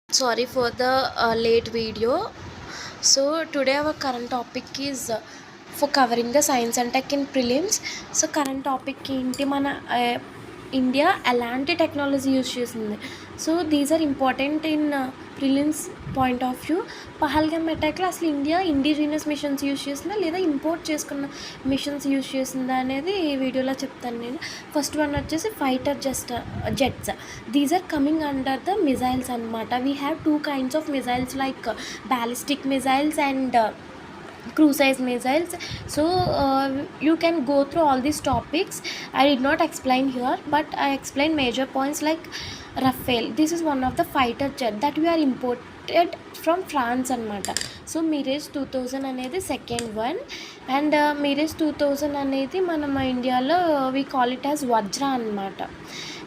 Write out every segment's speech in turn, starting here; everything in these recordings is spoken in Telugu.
Sorry for the late video. So today our current topic is for covering the science and tech in prelims. So current topic ఏంటి మన ఇండియా ఎలాంటి టెక్నాలజీ యూజ్ చేసింది. So these are important in prelims point of view. Pahalgam అటాక్లో అసలు ఇండియా ఇండిజినియస్ మిషన్స్ యూజ్ చేసిందా లేదా ఇంపోర్ట్ చేసుకున్న మిషన్స్ యూజ్ చేసిందా అనేది ఈ వీడియోలో చెప్తాను నేను. ఫస్ట్ వన్ వచ్చేసి fighter jets. These are coming under the missiles అనమాట. We have two kinds of missiles like ballistic missiles and cruise missiles. So you can go through all these topics. I did not explain here, but I explained major points like Rafale. This is one of the fighter jet that we are imported from France అనమాట. సో మిరేజ్ 2000 అనేది సెకండ్ వన్, అండ్ మిరేజ్ 2000 అనేది మనం ఇండియాలో వీ కాల్ ఇట్ యాజ్ వజ్ర అనమాట.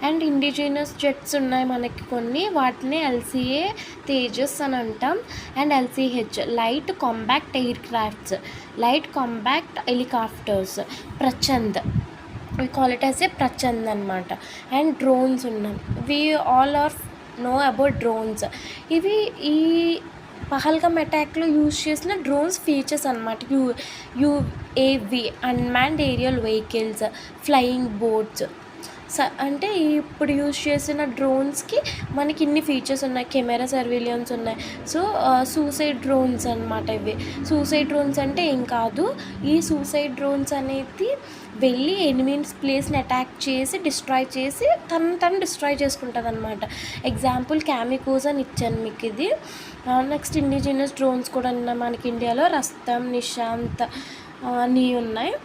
అండ్ ఇండిజినస్ జెట్స్ ఉన్నాయి మనకి కొన్ని, వాటిని ఎల్సిఏ తేజస్ అని అంటాం. And LCH light compact aircrafts, light compact helicopters, Prachand we call it as a Prachand అనమాట. అండ్ డ్రోన్స్ ఉన్నాం. We all are know about drones. ఇవి ఈ పహల్గామ్ అటాక్లో యూజ్ చేసిన డ్రోన్స్ ఫీచర్స్ అనమాట. UAV unmanned aerial vehicles, flying boats. అంటే ఇప్పుడు యూజ్ చేసిన డ్రోన్స్కి మనకి ఇన్ని ఫీచర్స్ ఉన్నాయి. కెమెరా సర్వేలియన్స్ ఉన్నాయి. సో సూసైడ్ డ్రోన్స్ అనమాట ఇవి. సూసైడ్ డ్రోన్స్ అంటే ఏం కాదు, ఈ సూసైడ్ డ్రోన్స్ అనేది వెళ్ళి ఎనిమీస్ ప్లేస్ని అటాక్ చేసి డిస్ట్రాయ్ చేసి తను డిస్ట్రాయ్ చేసుకుంటుంది అనమాట. ఎగ్జాంపుల్ క్యామికోజ్ అని ఇచ్చాను మీకు ఇది. నెక్స్ట్ ఇండిజినస్ డ్రోన్స్ కూడా ఉన్నాయి మనకి ఇండియాలో. రస్తం, నిశాంత్ అని ఉన్నాయి.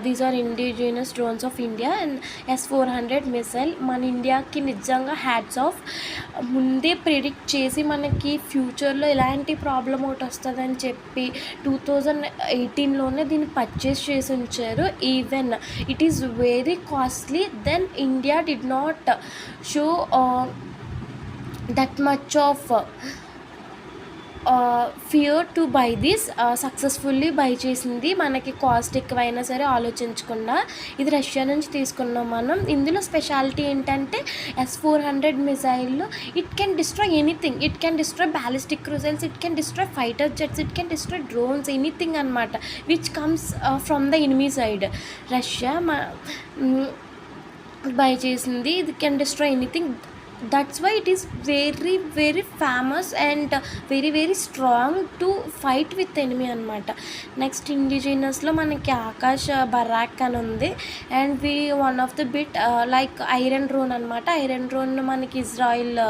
These are indigenous drones of India. And S-400 missile మన ఇండియాకి నిజంగా హ్యాట్స్ ఆఫ్. ముందే ప్రిడిక్ట్ చేసి మనకి ఫ్యూచర్లో ఎలాంటి ప్రాబ్లం ఒకటి వస్తుందని చెప్పి 2018లోనే దీన్ని పర్చేస్ చేసి ఉంచారు. Even it is very costly, then India did not show that much of fear to buy this. Successfully buy చేసింది. మనకి కాస్ట్ ఎక్కువైనా సరే ఆలోచించకుండా. ఇది రష్యా నుంచి తీసుకున్నాం మనం. ఇందులో స్పెషాలిటీ ఏంటంటే S-400 మిసైల్లో it can destroy anything. It can destroy ballistic cruise missiles, it can destroy fighter jets, it can destroy drones, anything అనమాట which comes from the enemy side. Russia buy చేసింది. ఇది can destroy anything. That's why it is very very famous and very very strong to fight with enemy అనమాట. నెక్స్ట్ ఇండిజినస్లో మనకి ఆకాష్ బరాక్ అని ఉంది. And V one of the bit like iron drone అనమాట. ఐరన్ డ్రోన్ మనకి ఇజ్రాయిల్